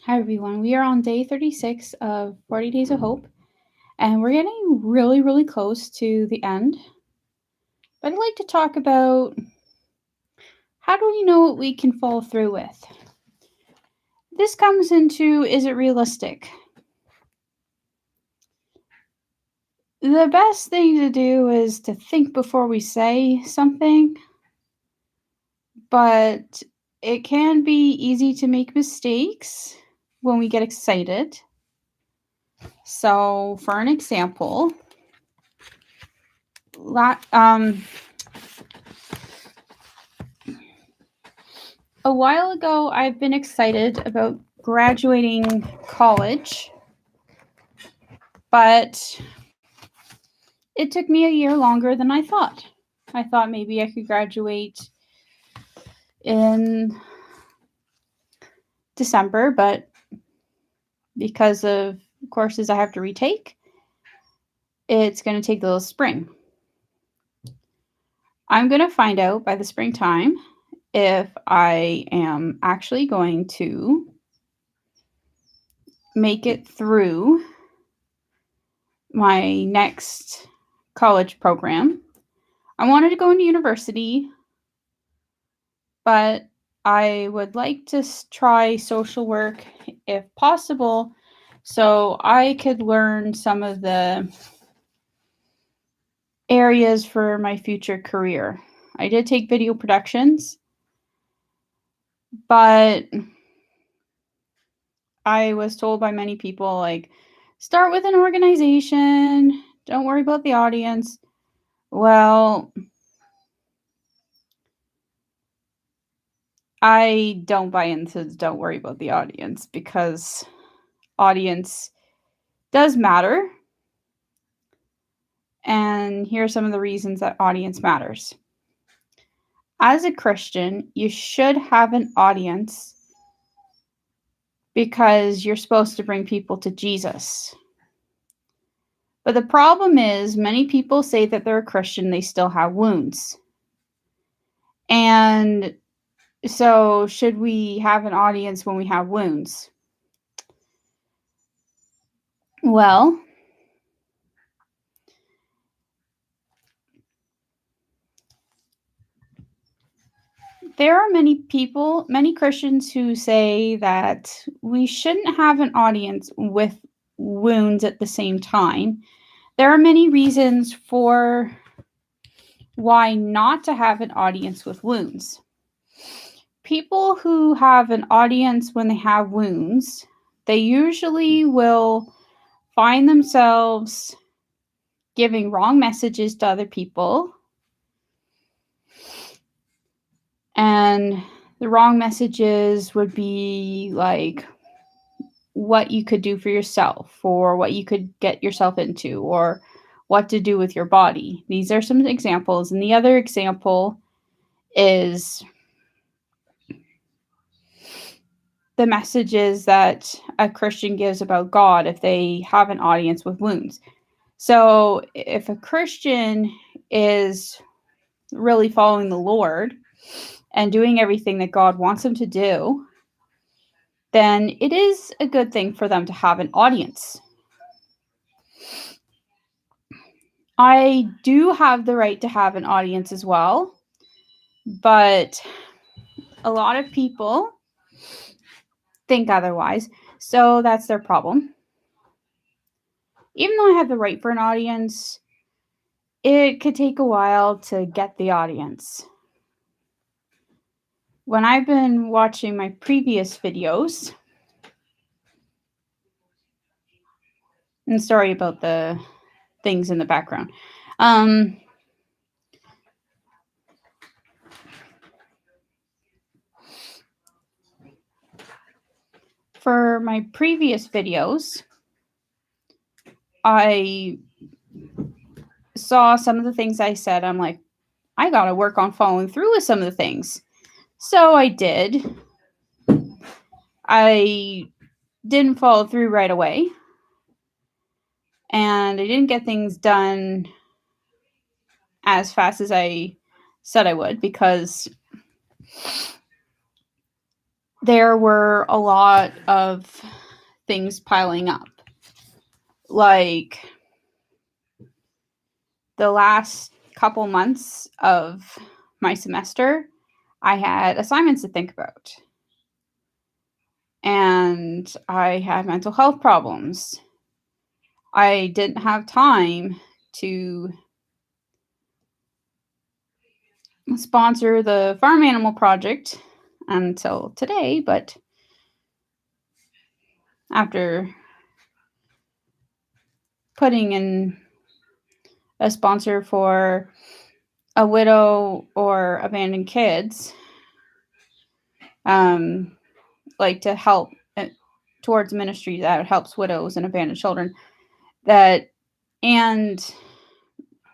Hi, everyone. We are on day 36 of 40 Days of Hope, and we're getting really, really close to the end. But I'd like to talk about how do we know what we can follow through with? This comes into is it realistic? The best thing to do is to think before we say something, but it can be easy to make mistakes when we get excited. So, for an example, a while ago, I've been excited about graduating college, but it took me a year longer than I thought. I thought maybe I could graduate in December, but because of courses I have to retake, it's going to take the spring. I'm going to find out by the springtime if I am actually going to make it through my next college program. I wanted to go into university, but I would like to try social work if possible so I could learn some of the areas for my future career. I did take video productions, but I was told by many people, like, start with an organization, don't worry about the audience. Well, I don't buy into don't worry about the audience because audience does matter. And here are some of the reasons that audience matters. As a Christian, you should have an audience because you're supposed to bring people to Jesus. But the problem is, many people say that they're a Christian, they still have wounds. And so, should we have an audience when we have wounds? Well, there are many Christians who say that we shouldn't have an audience with wounds at the same time. There are many reasons for why not to have an audience with wounds. People who have an audience when they have wounds, they usually will find themselves giving wrong messages to other people. And the wrong messages would be like what you could do for yourself, or what you could get yourself into, or what to do with your body. These are some examples. And the other example is the messages that a Christian gives about God if they have an audience with wounds. So if a Christian is really following the Lord and doing everything that God wants them to do, then it is a good thing for them to have an audience. I do have the right to have an audience as well, but a lot of people think otherwise, so that's their problem. Even though I have the right for an audience, it could take a while to get the audience. When I've been watching my previous videos, and sorry about the things in the background, for my previous videos, I saw some of the things I said. I'm like, I gotta work on following through with some of the things. So I did. I didn't follow through right away. And I didn't get things done as fast as I said I would, because there were a lot of things piling up. Like the last couple months of my semester, I had assignments to think about. And I had mental health problems. I didn't have time to sponsor the farm animal project until today, but after putting in a sponsor for a widow or abandoned kids, like to help towards ministry that helps widows and abandoned children, that and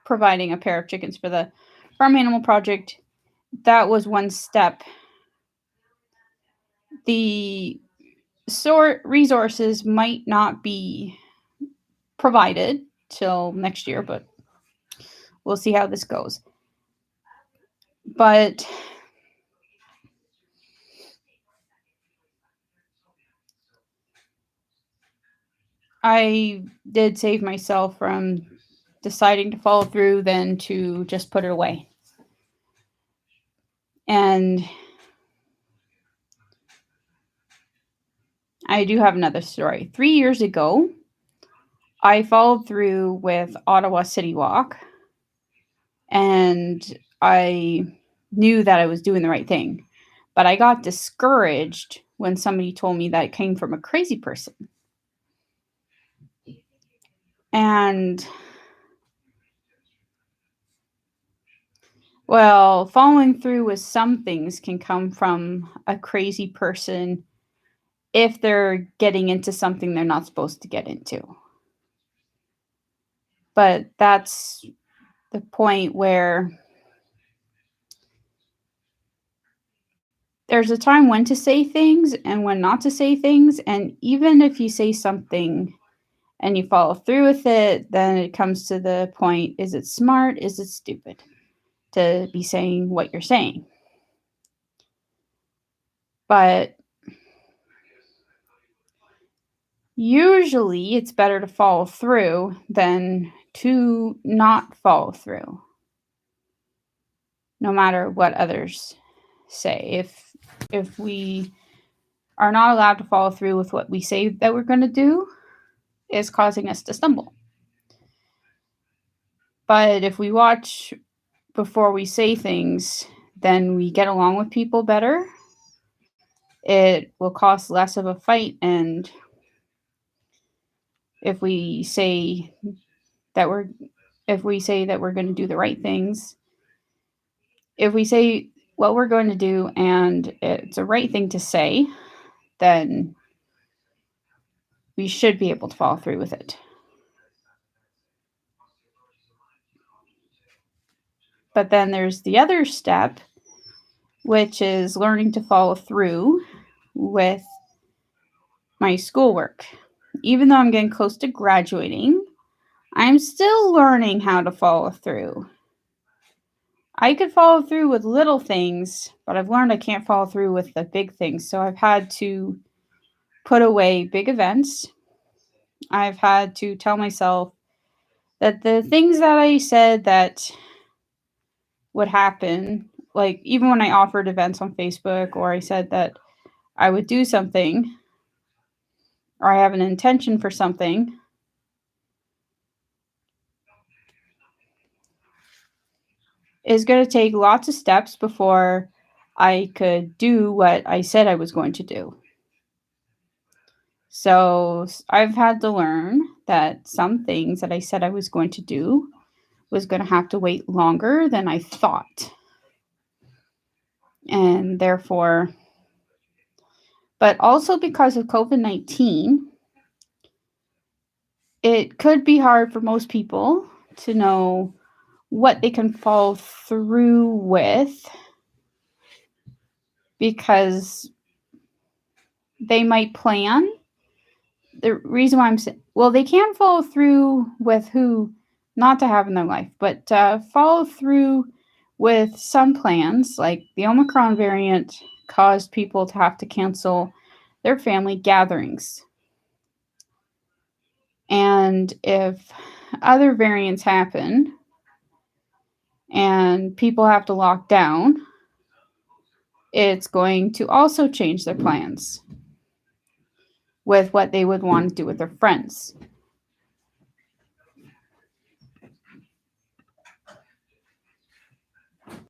providing a pair of chickens for the farm animal project, that was one step. The resources might not be provided till next year, but we'll see how this goes. But I did save myself from deciding to follow through than to just put it away. And I do have another story. 3 years ago, I followed through with Ottawa City Walk, and I knew that I was doing the right thing. But I got discouraged when somebody told me that it came from a crazy person. And well, following through with some things can come from a crazy person if they're getting into something they're not supposed to get into. But that's the point where there's a time when to say things and when not to say things. And even if you say something and you follow through with it, then it comes to the point, is it smart? Is it stupid to be saying what you're saying? But usually it's better to follow through than to not follow through, no matter what others say. If we are not allowed to follow through with what we say that we're going to do, it's causing us to stumble. But if we watch before we say things, then we get along with people better. It will cost less of a fight. And if we say that we're going to do the right things, if we say what we're going to do and it's a right thing to say, then we should be able to follow through with it. But then there's the other step, which is learning to follow through with my schoolwork. Even though I'm getting close to graduating, I'm still learning how to follow through. I could follow through with little things, but I've learned I can't follow through with the big things. So I've had to put away big events. I've had to tell myself that the things that I said that would happen, like even when I offered events on Facebook, or I said that I would do something, or I have an intention for something, is going to take lots of steps before I could do what I said I was going to do. So I've had to learn that some things that I said I was going to do was going to have to wait longer than I thought. And therefore, but also because of COVID-19, it could be hard for most people to know what they can follow through with, because they might plan. The reason why I'm saying, well, they can follow through with who not to have in their life, but follow through with some plans, like the Omicron variant caused people to have to cancel their family gatherings. And if other variants happen and people have to lock down, it's going to also change their plans with what they would want to do with their friends.